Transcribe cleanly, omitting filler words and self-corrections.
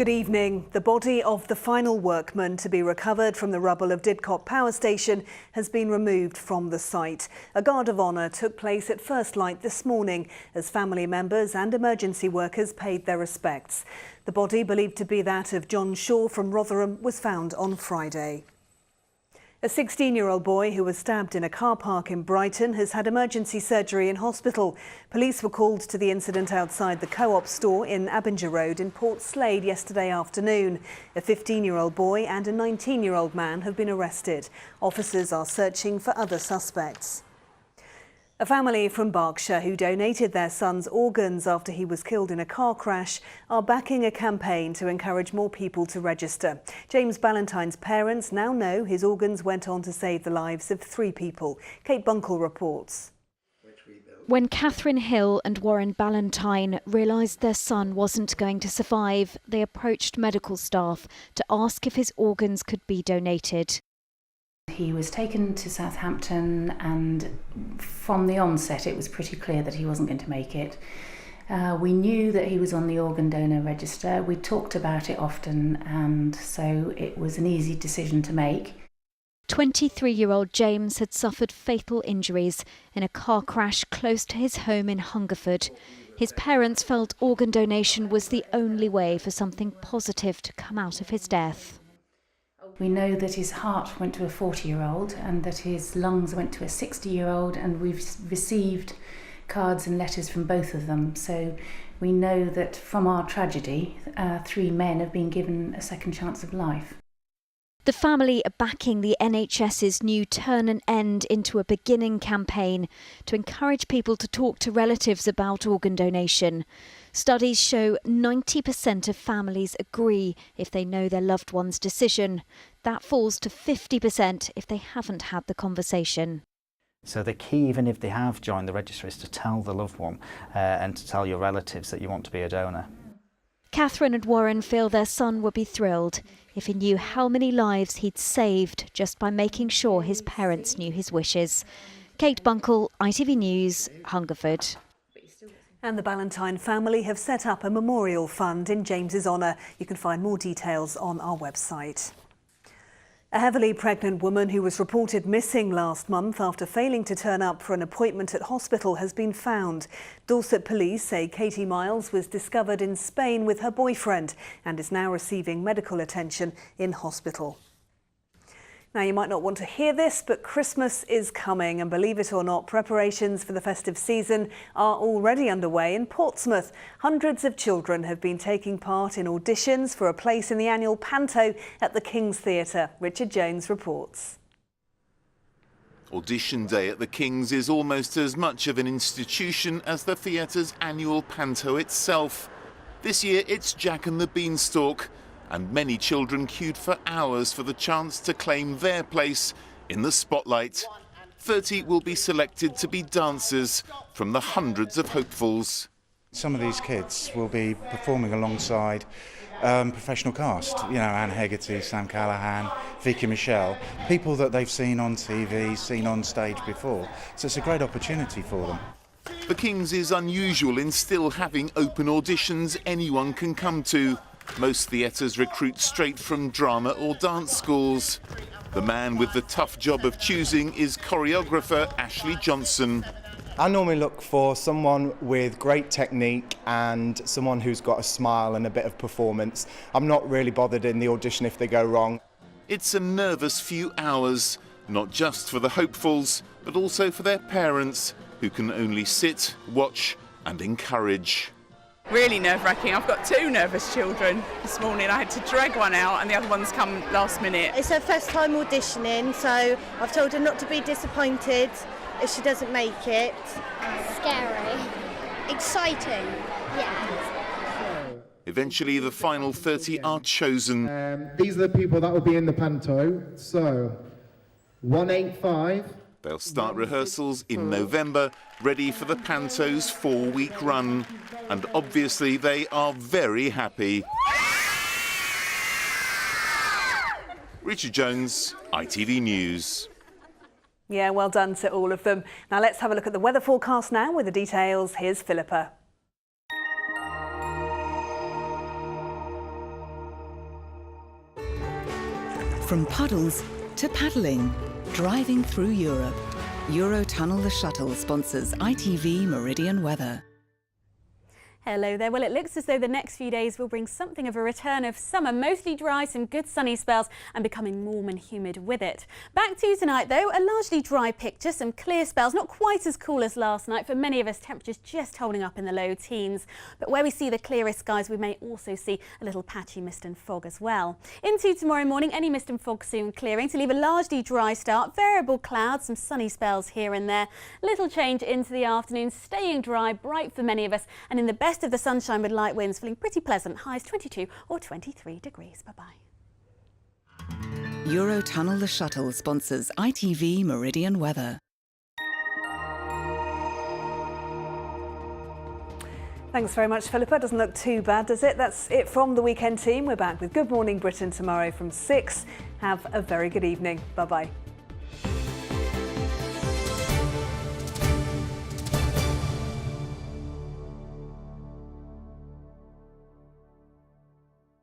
Good evening. The body of the final workman to be recovered from the rubble of Didcot Power Station has been removed from the site. A guard of honour took place at first light this morning as family members and emergency workers paid their respects. The body, believed to be that of John Shaw from Rotherham, was found on Friday. A 16-year-old boy who was stabbed in a car park in Brighton has had emergency surgery in hospital. Police were called to the incident outside the Co-op store in Abinger Road in Port Slade yesterday afternoon. A 15-year-old boy and a 19-year-old man have been arrested. Officers are searching for other suspects. A family from Berkshire who donated their son's organs after he was killed in a car crash are backing a campaign to encourage more people to register. James Ballantyne's parents now know his organs went on to save the lives of 3 people. Kate Bunkle reports. When Catherine Hill and Warren Ballantyne realised their son wasn't going to survive, they approached medical staff to ask if his organs could be donated. He was taken to Southampton, and from the onset it was pretty clear that he wasn't going to make it. We knew that he was on the organ donor register. We talked about it often, and so it was an easy decision to make. 23-year-old James had suffered fatal injuries in a car crash close to his home in Hungerford. His parents felt organ donation was the only way for something positive to come out of his death. We know that his heart went to a 40-year-old and that his lungs went to a 60-year-old, and we've received cards and letters from both of them. So we know that from our tragedy, 3 men have been given a second chance of life. The family are backing the NHS's new Turn an End into a Beginning campaign to encourage people to talk to relatives about organ donation. Studies show 90% of families agree if they know their loved one's decision. That falls to 50% if they haven't had the conversation. So the key, even if they have joined the register, is to tell the loved one and to tell your relatives that you want to be a donor. Catherine and Warren feel their son would be thrilled if he knew how many lives he'd saved just by making sure his parents knew his wishes. Kate Bunkle, ITV News, Hungerford. And the Ballantyne family have set up a memorial fund in James's honour. You can find more details on our website. A heavily pregnant woman who was reported missing last month after failing to turn up for an appointment at hospital has been found. Dorset police say Katie Miles was discovered in Spain with her boyfriend and is now receiving medical attention in hospital. Now, you might not want to hear this, but Christmas is coming, and believe it or not, preparations for the festive season are already underway in Portsmouth. Hundreds of children have been taking part in auditions for a place in the annual Panto at the King's Theatre. Richard Jones reports. Audition Day at the King's is almost as much of an institution as the theatre's annual Panto itself. This year it's Jack and the Beanstalk, and many children queued for hours for the chance to claim their place in the spotlight. 30 will be selected to be dancers from the hundreds of hopefuls. Some of these kids will be performing alongside professional cast, you know, Anne Hegarty, Sam Callahan, Vicky Michelle, people that they've seen on TV, seen on stage before. So it's a great opportunity for them. The King's is unusual in still having open auditions anyone can come to. Most theatres recruit straight from drama or dance schools. The man with the tough job of choosing is choreographer Ashley Johnson. I normally look for someone with great technique and someone who's got a smile and a bit of performance. I'm not really bothered in the audition if they go wrong. It's a nervous few hours, not just for the hopefuls, but also for their parents, who can only sit, watch and encourage. Really nerve-wracking. I've got 2 nervous children. This morning I had to drag one out and the other one's come last minute. It's her first time auditioning, so I've told her not to be disappointed if she doesn't make it. Scary. Exciting. Yeah. Eventually the final 30 are chosen. These are the people that will be in the Panto. So 185. They'll start rehearsals in November, ready for the Panto's 4-week run. And obviously they are very happy. Richard Jones, ITV News. Yeah, well done to all of them. Now let's have a look at the weather forecast now with the details. Here's Philippa. From puddles to paddling, driving through Europe. Eurotunnel the Shuttle sponsors ITV Meridian weather. Hello there. Well, it looks as though the next few days will bring something of a return of summer, mostly dry, some good sunny spells and becoming warm and humid with it. Back to tonight though, a largely dry picture, some clear spells, not quite as cool as last night. For many of us, temperatures just holding up in the low teens. But where we see the clearest skies, we may also see a little patchy mist and fog as well. Into tomorrow morning, any mist and fog soon clearing to leave a largely dry start, variable clouds, some sunny spells here and there. Little change into the afternoon, staying dry, bright for many of us, and in the best of the sunshine with light winds, feeling pretty pleasant, highs 22 or 23 degrees. Bye-bye. Eurotunnel the Shuttle sponsors ITV Meridian weather. Thanks very much, Philippa. Doesn't look too bad, does it? That's it from the Weekend Team. We're back with Good Morning Britain tomorrow from 6. Have a very good evening. Bye-bye.